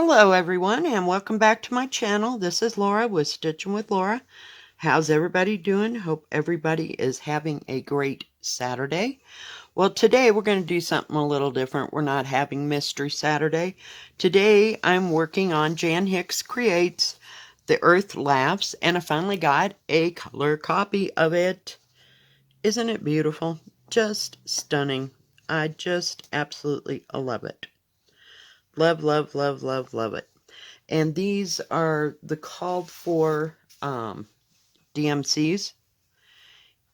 Hello everyone and welcome back to my channel. This is Laura with Stitchin with Laura. How's everybody doing? Hope everybody is having a great Saturday. Well, today we're going to do something a little different. We're not having Mystery Saturday. Today I'm working on Jan Hicks Creates The Earth Laughs, and I finally got a color copy of it. Isn't it beautiful? Just stunning. I just absolutely love it. Love, love, love, love, love it. And these are the called for DMCs,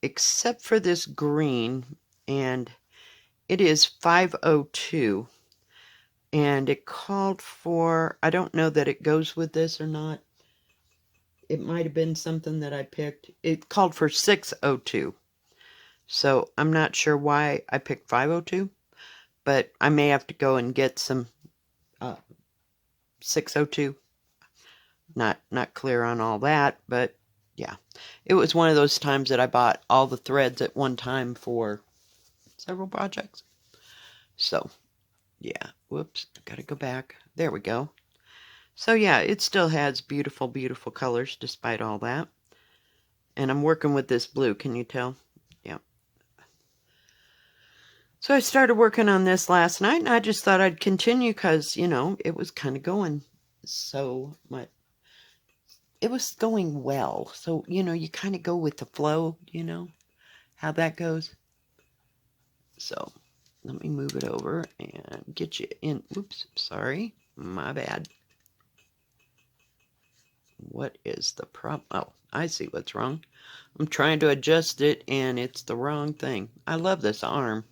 except for this green, and it is 502. And it called for, I don't know that it goes with this or not. It might have been something that I picked. It called for 602. So I'm not sure why I picked 502, but I may have to go and get some 602. Not clear on all that, but yeah. It was one of those times that I bought all the threads at one time for several projects. So, yeah. Whoops, I gotta go back. There we go. So yeah, it still has beautiful, beautiful colors despite all that. And I'm working with this blue, can you tell? Yeah. So I started working on this last night, and I just thought I'd continue because, you know, it was kind of going so much. It was going well. So, you know, you kind of go with the flow, you know, how that goes. So let me move it over and get you in. Oops, sorry, my bad. What is the problem? Oh, I see what's wrong. I'm trying to adjust it and it's the wrong thing. I love this arm.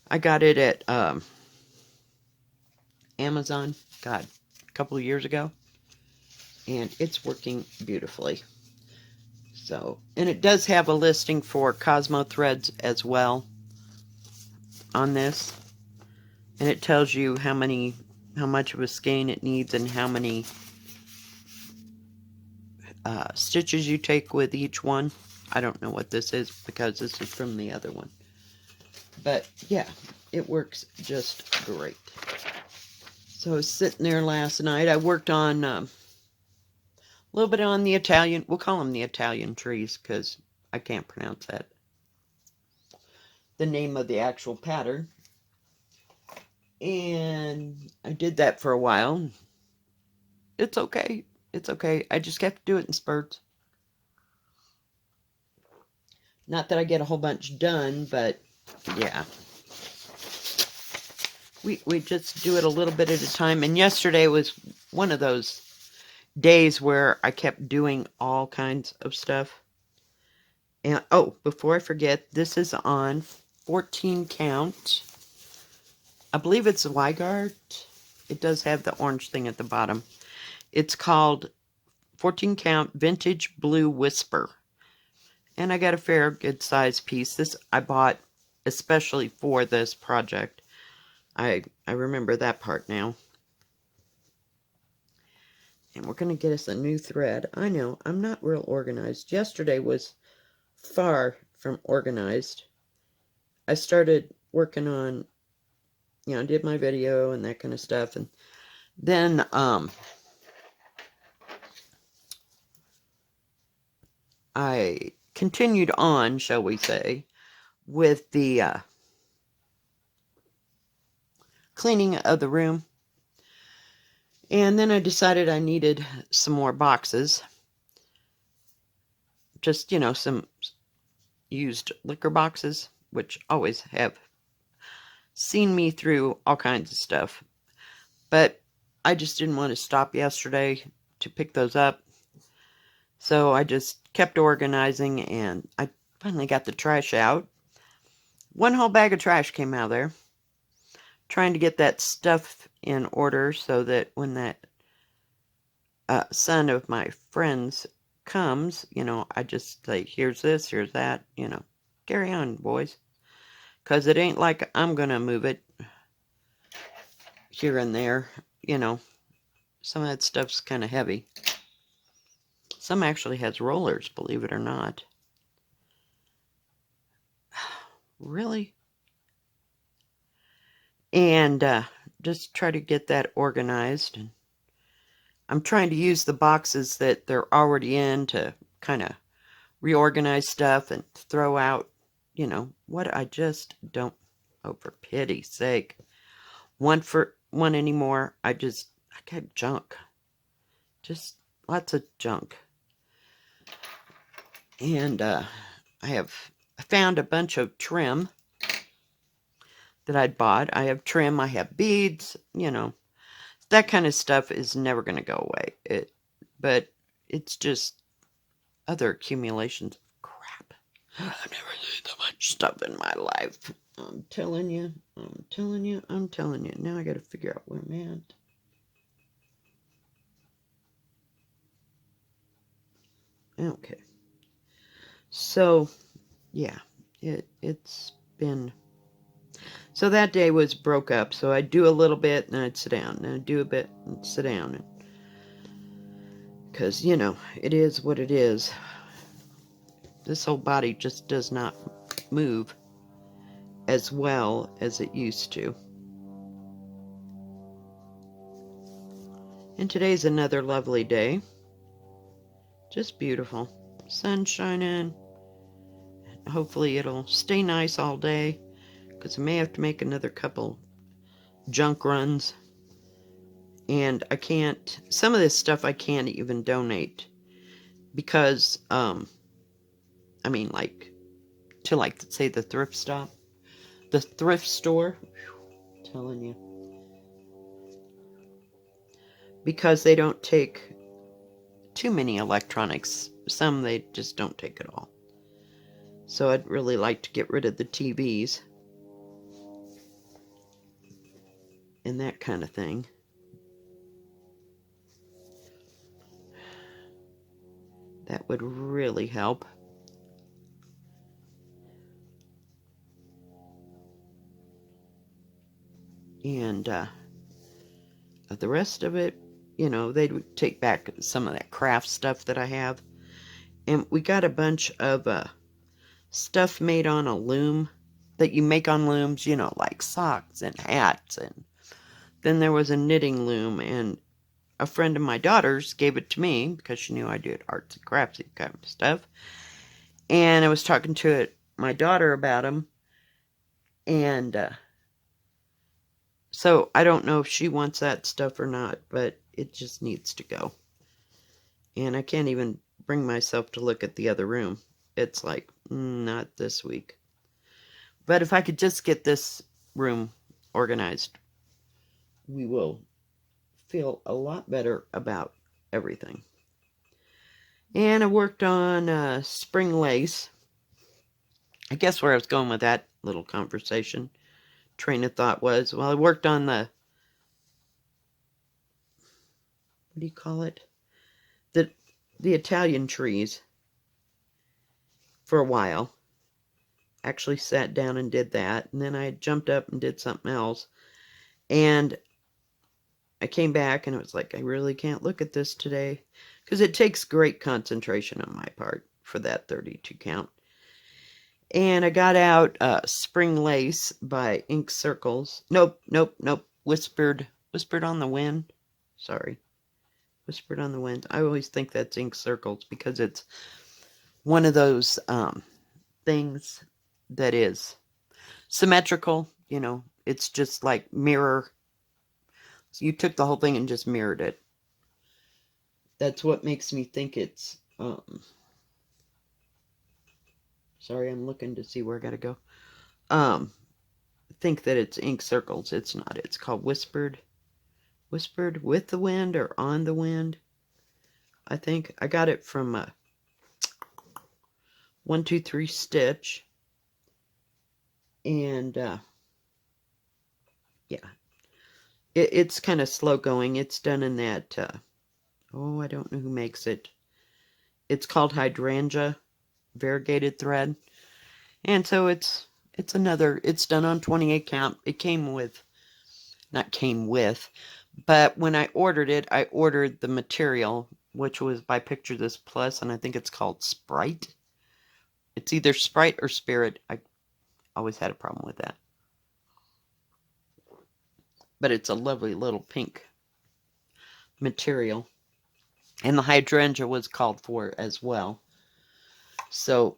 I got it at Amazon, God, a couple of years ago. And it's working beautifully. So, and it does have a listing for Cosmo threads as well on this. And it tells you how much of a skein it needs and how many stitches you take with each one. I don't know what this is because this is from the other one. But yeah, it works just great. So I was sitting there last night. I worked on a little bit on the Italian, we'll call them the Italian trees because I can't pronounce that. The name of the actual pattern. And I did that for a while. It's okay. It's okay. I just have to do it in spurts. Not that I get a whole bunch done, but yeah. We just do it a little bit at a time. And yesterday was one of those days where I kept doing all kinds of stuff. And oh, before I forget, this is on 14 count. I believe it's a Weigart. It does have the orange thing at the bottom. It's called 14 count Vintage Blue Whisper. And I got a fair good size piece. This I bought especially for this project. I remember that part now. And we're going to get us a new thread. I know, I'm not real organized. Yesterday was far from organized. I started working on, you know, did my video and that kind of stuff. And then, I continued on, shall we say, with the cleaning of the room. And then I decided I needed some more boxes. Just, you know, some used liquor boxes, which always have seen me through all kinds of stuff. But I just didn't want to stop yesterday to pick those up. So I just kept organizing and I finally got the trash out. One whole bag of trash came out of there. Trying to get that stuff in order so that when that son of my friends comes, you know, I just say, here's this, here's that, you know, carry on, boys. Because it ain't like I'm going to move it here and there, you know. Some of that stuff's kind of heavy. Some actually has rollers, believe it or not. Really? And just try to get that organized. And I'm trying to use the boxes that they're already in to kind of reorganize stuff and throw out, what I just don't, oh, for pity's sake, want anymore. I got junk. Just lots of junk. And I found a bunch of trim that I'd bought. I have trim, I have beads, that kind of stuff is never going to go away. But it's just other accumulations of crap. I've never seen so much stuff in my life. I'm telling you. Now I got to figure out where I'm at. Okay. So, yeah, it's been... So that day was broke up. So I'd do a little bit, and I'd sit down. And I'd do a bit, and sit down. Because, it is what it is. This whole body just does not move as well as it used to. And today's another lovely day. Just beautiful. Sun shining. Hopefully it'll stay nice all day, because I may have to make another couple junk runs. And some of this stuff I can't even donate, because, say the thrift store. The thrift store, I'm telling you. Because they don't take too many electronics. Some they just don't take at all. So I'd really like to get rid of the TVs and that kind of thing. That would really help. And the rest of it, they would take back some of that craft stuff that I have. And we got a bunch of stuff made on a loom that you make on looms, like socks and hats. And then there was a knitting loom, and a friend of my daughter's gave it to me because she knew I did arts and crafts kind of stuff. And I was talking to my daughter about them. And so I don't know if she wants that stuff or not, but it just needs to go. And I can't even bring myself to look at the other room. It's like, not this week. But if I could just get this room organized, we will feel a lot better about everything. And I worked on spring lace. I guess where I was going with that little conversation, train of thought was, well, I worked on the, what do you call it? The Italian trees for a while. Actually sat down and did that. And then I jumped up and did something else. And I came back and it was like, I really can't look at this today, because it takes great concentration on my part for that 32 count. And I got out Spring Lace by Ink Circles. Nope. Whispered on the Wind. Sorry. Whispered on the Wind. I always think that's Ink Circles because it's one of those things that is symmetrical. It's just like mirror. So you took the whole thing and just mirrored it. That's what makes me think it's... Sorry, I'm looking to see where I gotta go. Think that it's Ink Circles. It's not. It's called Whispered with the Wind or On the Wind. I think I got it from 123 Stitch. And yeah, it's kind of slow going. It's done in that I don't know who makes it. It's called Hydrangea variegated thread. And so it's done on 28 count. But when I ordered it, I ordered the material, which was by Picture This Plus, and I think it's called Sprite. It's either Sprite or Spirit. I always had a problem with that. but it's a lovely little pink material. And the hydrangea was called for as well. So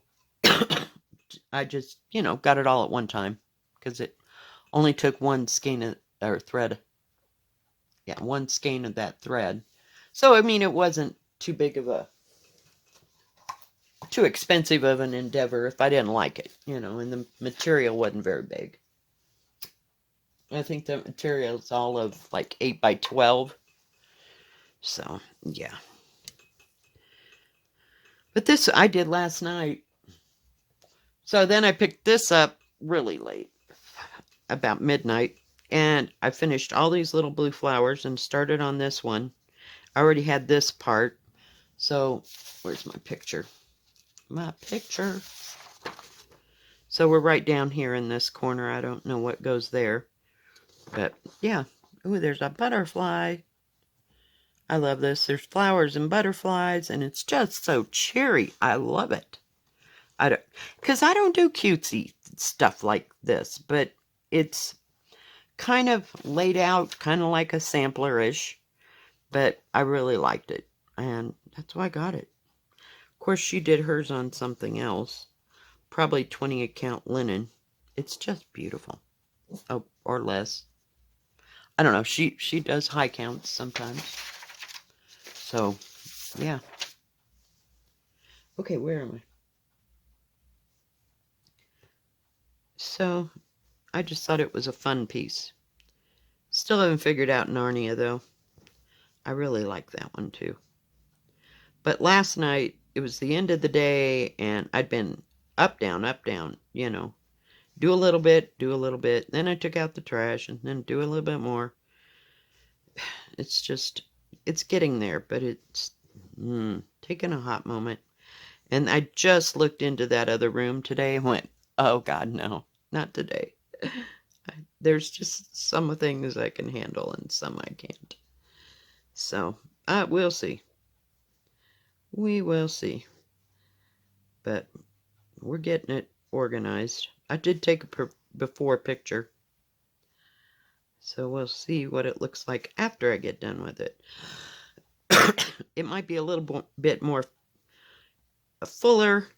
I just, got it all at one time because it only took one skein of, or thread. Yeah, one skein of that thread. So, I mean, it wasn't too expensive of an endeavor if I didn't like it, and the material wasn't very big. I think the material is all of like 8 by 12. So, yeah. But this I did last night. So then I picked this up really late, about midnight, and I finished all these little blue flowers and started on this one. I already had this part. So, where's my picture? My picture. So we're right down here in this corner. I don't know what goes there. But, yeah. Ooh, there's a butterfly. I love this. There's flowers and butterflies, and it's just so cheery. I love it. Because I don't do cutesy stuff like this, but it's kind of laid out, kind of like a sampler-ish, but I really liked it, and that's why I got it. Of course, she did hers on something else, probably 20 count linen. It's just beautiful. Oh, or less. I don't know. She does high counts sometimes. So, yeah. Okay, where am I? So, I just thought it was a fun piece. Still haven't figured out Narnia, though. I really like that one, too. But last night, it was the end of the day, and I'd been up, down, do a little bit, do a little bit. Then I took out the trash, and then do a little bit more. It's just, it's getting there, but it's taking a hot moment. And I just looked into that other room today and went, oh, God, no, not today. There's just some things I can handle and some I can't. So, we'll see. We will see. But we're getting it organized. I did take a before picture. So we'll see what it looks like after I get done with it. It might be a little bit more fuller,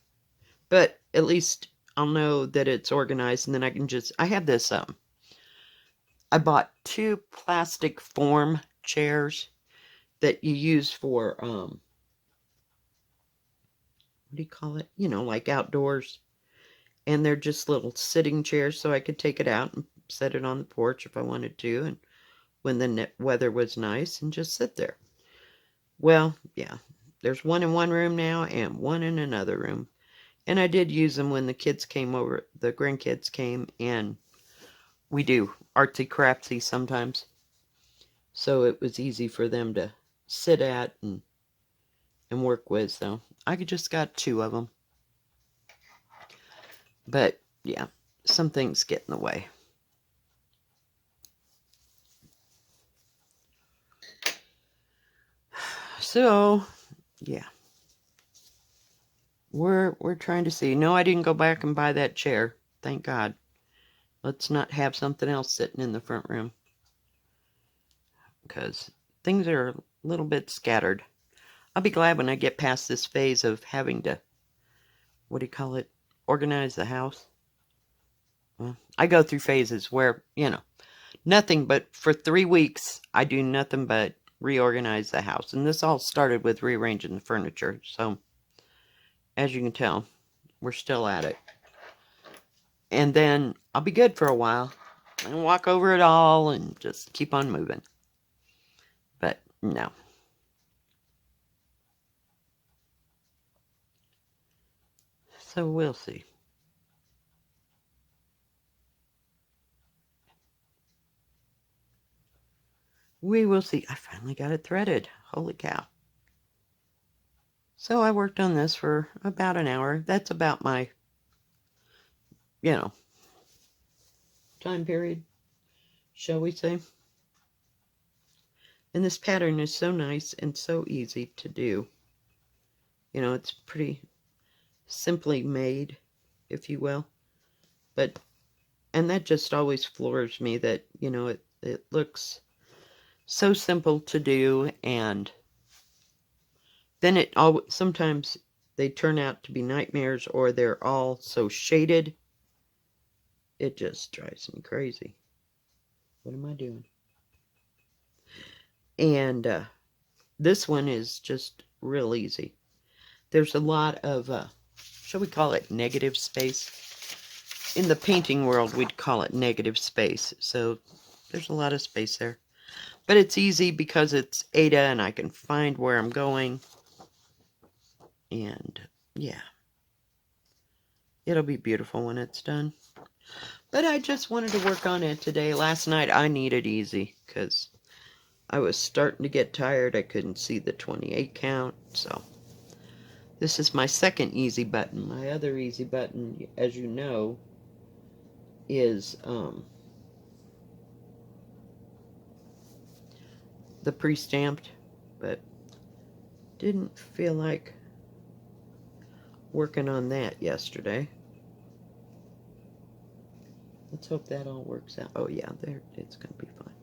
but at least I'll know that it's organized, and then I can I have this, I bought 2 plastic form chairs that you use for, what do you call it? Like outdoors. And they're just little sitting chairs, so I could take it out and set it on the porch if I wanted to, and when the weather was nice, and just sit there. Well, yeah, there's one in one room now and one in another room. And I did use them when the kids came over, the grandkids came, and we do artsy craftsy sometimes. So it was easy for them to sit at and work with. So I just got 2 of them. But yeah, some things get in the way. So, yeah. We're trying to see. No, I didn't go back and buy that chair. Thank God. Let's not have something else sitting in the front room. Because things are a little bit scattered. I'll be glad when I get past this phase of having to, what do you call it, organize the house. Well, I go through phases where, nothing but for 3 weeks, I do nothing but reorganize the house. And this all started with rearranging the furniture. So, as you can tell, we're still at it. And then I'll be good for a while and walk over it all and just keep on moving. But no. So we'll see. We will see. I finally got it threaded. Holy cow. So I worked on this for about an hour. That's about my, time period, shall we say. And this pattern is so nice and so easy to do. It's pretty simply made, if you will. And that just always floors me that, It looks so simple to do, and then sometimes they turn out to be nightmares, or they're all so shaded. It just drives me crazy. What am I doing? And this one is just real easy. There's a lot of, shall we call it negative space? In the painting world, we'd call it negative space. So there's a lot of space there. But it's easy because it's Ada and I can find where I'm going. And yeah, it'll be beautiful when it's done. But I just wanted to work on it today. Last night I needed easy because I was starting to get tired. I couldn't see the 28 count. So this is my second easy button. My other easy button, as you know, is the pre-stamped, but didn't feel like working on that yesterday. Let's hope that all works out. Oh yeah, there, it's gonna be fine.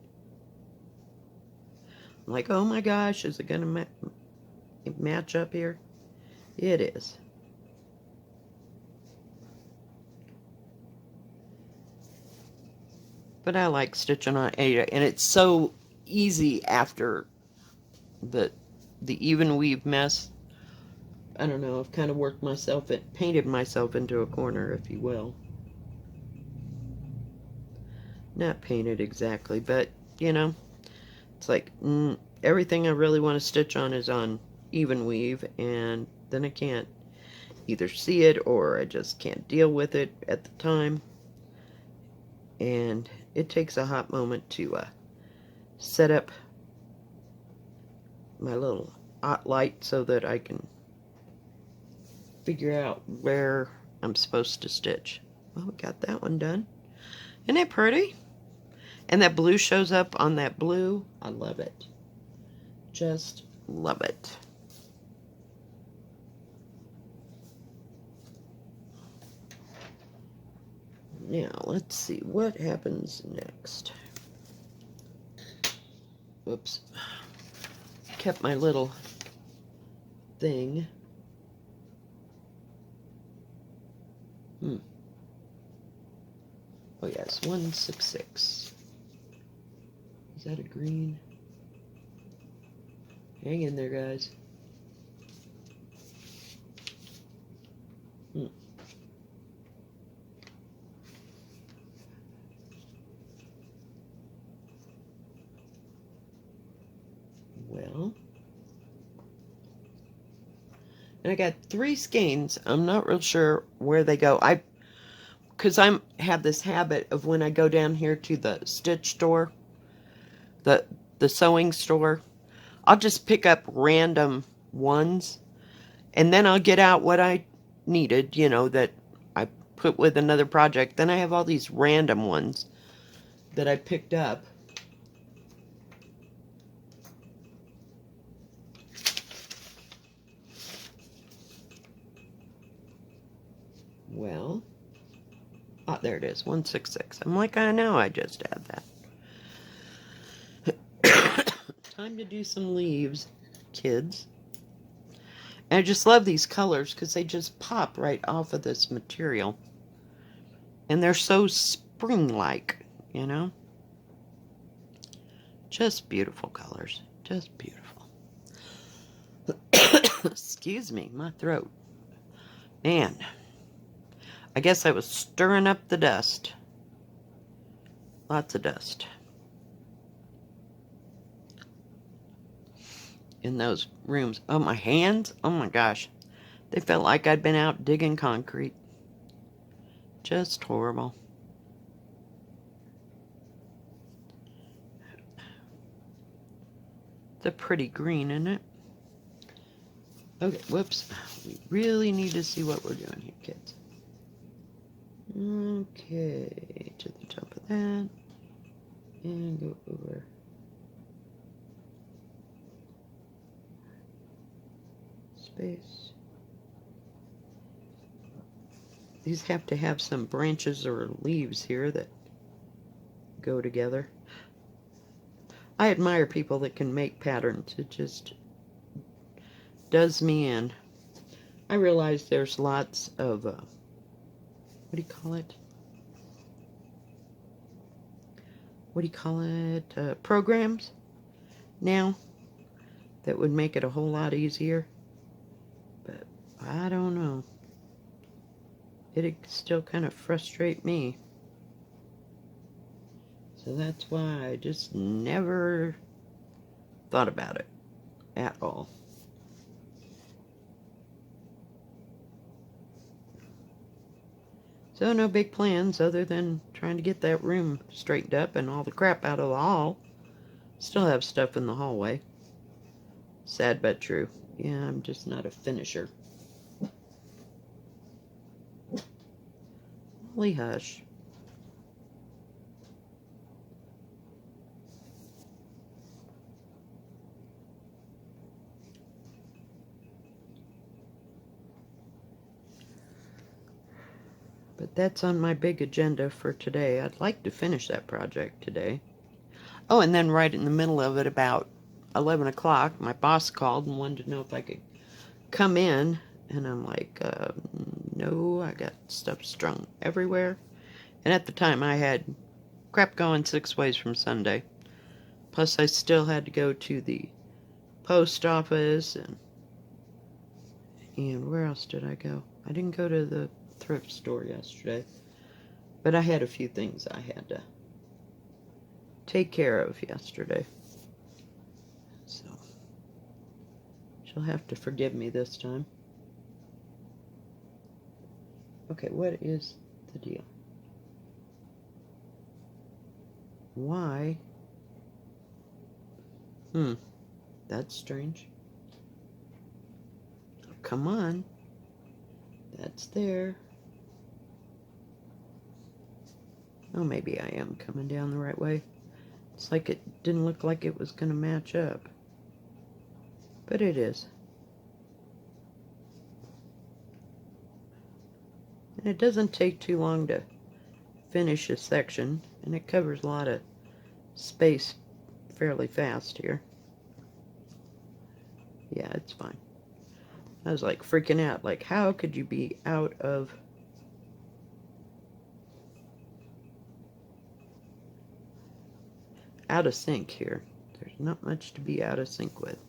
I'm like, oh my gosh, is it gonna match up here? It is. But I like stitching on Ada, and it's so easy after the even weave mess. I don't know, I've kind of painted myself into a corner, if you will. Not painted exactly, but, you know, it's like, everything I really want to stitch on is on even weave, and then I can't either see it, or I just can't deal with it at the time. And it takes a hot moment to set up my little hot light so that I can figure out where I'm supposed to stitch. Well, we got that one done. Isn't it pretty? And that blue shows up on that blue. I love it. Just love it. Now, let's see what happens next. Whoops. Kept my little thing. Oh yes, 166. Is that a green? Hang in there, guys. Well, and I got 3 skeins. I'm not real sure where they go. Because I have this habit of when I go down here to the stitch store, the sewing store, I'll just pick up random ones, and then I'll get out what I needed, you know, that I put with another project. Then I have all these random ones that I picked up. Well, oh, there it is, 166. I'm like, I know, I just had that. Time to do some leaves, kids. And I just love these colors because they just pop right off of this material. And they're so spring-like, you know? Just beautiful colors. Just beautiful. Excuse me, my throat. Man, I guess I was stirring up the dust. Lots of dust. In those rooms. Oh, my hands? Oh my gosh. They felt like I'd been out digging concrete. Just horrible. It's a pretty green, isn't it? Okay, whoops. We really need to see what we're doing here, kids. Okay, to the top of that. And go over. Space. These have to have some branches or leaves here that go together. I admire people that can make patterns. It just does me in. I realize there's lots of, what do you call it? Programs now that would make it a whole lot easier. But I don't know. It'd still kind of frustrate me. So that's why I just never thought about it at all. So no big plans other than trying to get that room straightened up and all the crap out of the hall. Still have stuff in the hallway. Sad but true. Yeah, I'm just not a finisher. Holy hush. But that's on my big agenda for today. I'd like to finish that project today. Oh, and then right in the middle of it, about 11 o'clock, my boss called and wanted to know if I could come in. And I'm like, no, I got stuff strung everywhere. And at the time, I had crap going 6 ways from Sunday. Plus, I still had to go to the post office. And where else did I go? I didn't go to the thrift store yesterday. But I had a few things I had to take care of yesterday. So, she'll have to forgive me this time. Okay, what is the deal? Why? That's strange. Oh, come on. That's there. Oh, maybe I am coming down the right way. It's like it didn't look like it was going to match up. But it is. And it doesn't take too long to finish a section. And it covers a lot of space fairly fast here. Yeah, it's fine. I was like freaking out. Like, how could you be out of sync here? There's not much to be out of sync with.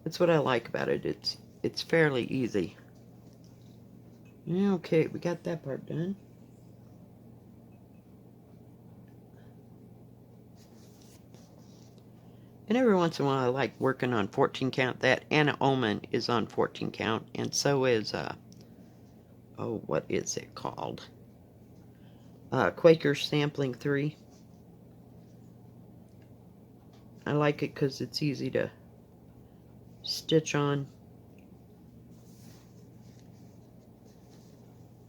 That's what I like about it. It's fairly easy. Okay, we got that part done. And every once in a while I like working on 14 count. That Anna Ullman is on 14 count, and so is what is it called? Quaker Sampling 3. I like it because it's easy to stitch on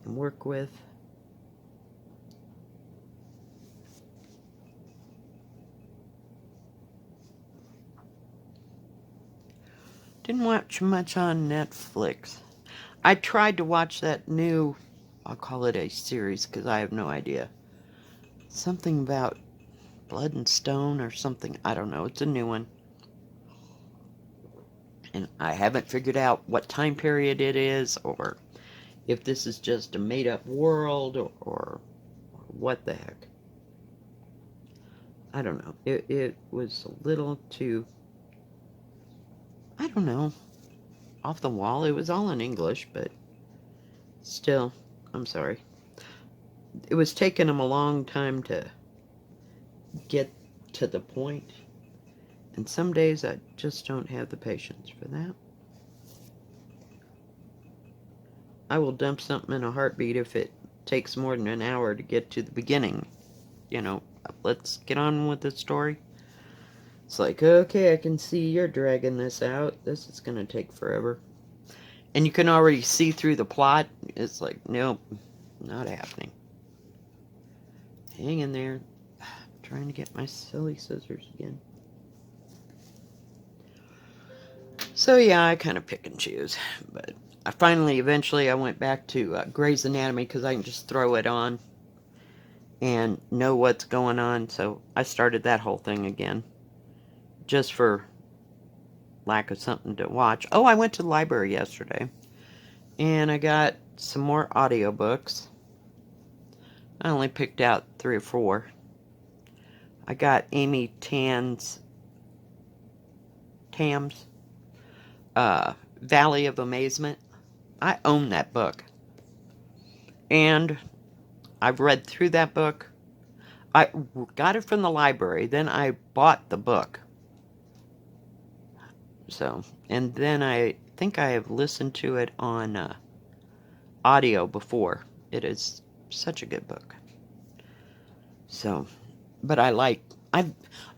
and work with. Didn't watch much on Netflix. I tried to watch that new, I'll call it a series because I have no idea. Something about Blood and Stone or something. I don't know. It's a new one. And I haven't figured out what time period it is or if this is just a made-up world or what the heck. I don't know. It was a little too, I don't know, off the wall. It was all in English, but still, I'm sorry. It was taking them a long time to get to the point. And some days I just don't have the patience for that. I will dump something in a heartbeat if it takes more than an hour to get to the beginning. You know, let's get on with the story. It's like, okay, I can see you're dragging this out. This is going to take forever. And you can already see through the plot. It's like, nope, not happening. Hang in there. I'm trying to get my silly scissors again. So yeah, I kind of pick and choose. But eventually I went back to Grey's Anatomy because I can just throw it on and know what's going on. So I started that whole thing again. just for lack of something to watch. Oh, I went to the library yesterday, and I got some more audiobooks. I only picked out 3 or 4. I got Amy Tam's Valley of Amazement. I own that book. And I've read through that book. I got it from the library, then I bought the book. So, and then I think I have listened to it on audio before. It is such a good book. So, but I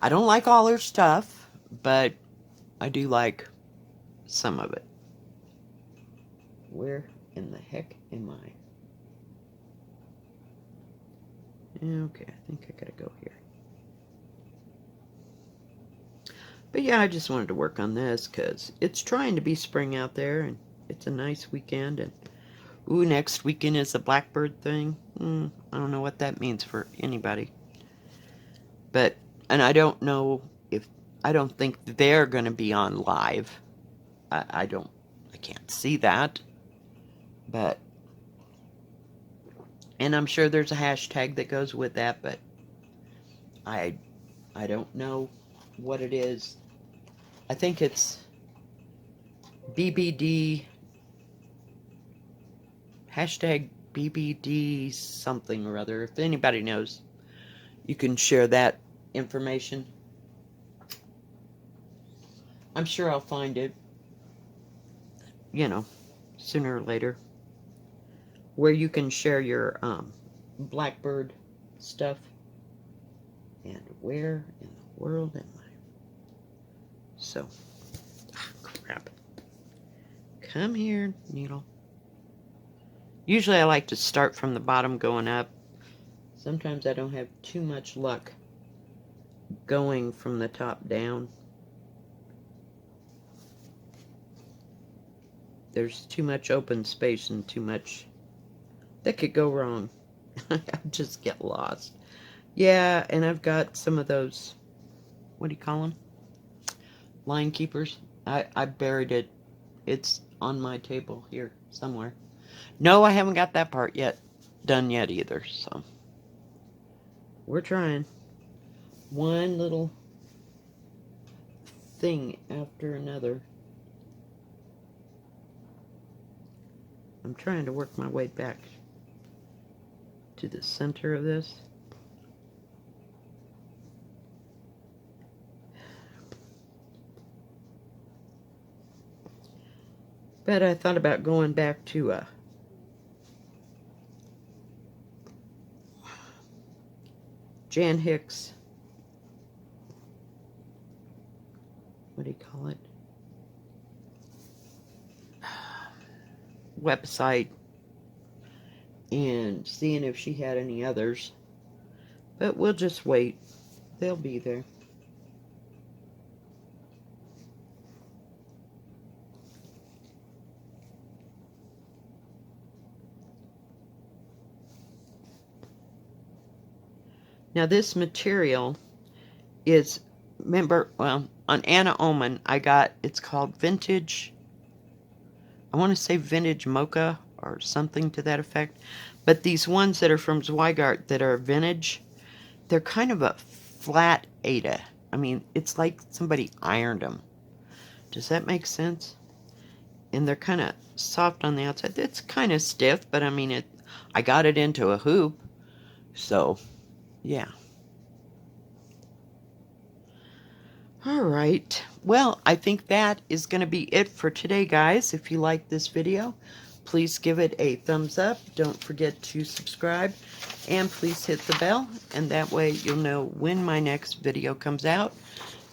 don't like all her stuff, but I do like some of it. Where in the heck am I? Okay, I think I gotta go here. But yeah, I just wanted to work on this because it's trying to be spring out there, and it's a nice weekend. And ooh, next weekend is the blackbird thing. I don't know what that means for anybody. But, and I don't know if, I don't think they're going to be on live. I can't see that. But, and I'm sure there's a hashtag that goes with that, but I don't know what it is. I think it's BBD, hashtag BBD something or other. If anybody knows, you can share that information. I'm sure I'll find it, you know, sooner or later, where you can share your blackbird stuff. And where in the world am I? So, crap. Come here, needle. Usually I like to start from the bottom going up. Sometimes I don't have too much luck going from the top down. There's too much open space and too much that could go wrong. I just get lost. Yeah, and I've got some of those, what do you call them? Line keepers. I buried it. It's on my table here somewhere. No, I haven't got that part done yet either, so we're trying. One little thing after another. I'm trying to work my way back to the center of this. But I thought about going back to Jan Hicks, what do you call it? Website, and seeing if she had any others. But we'll just wait. They'll be there. Now this material is, remember, well, on Anna Oman, I got, it's called Vintage, I want to say Vintage Mocha or something to that effect. But these ones that are from Zweigart that are vintage, they're kind of a flat Aida. I mean, it's like somebody ironed them. Does that make sense? And they're kind of soft on the outside. It's kind of stiff, but I mean, I got it into a hoop. So, yeah. All right. Well, I think that is going to be it for today, guys. If you like this video, please give it a thumbs up. Don't forget to subscribe. And please hit the bell. And that way you'll know when my next video comes out.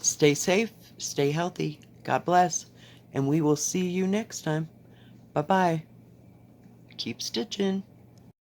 Stay safe. Stay healthy. God bless. And we will see you next time. Bye-bye. Keep stitching.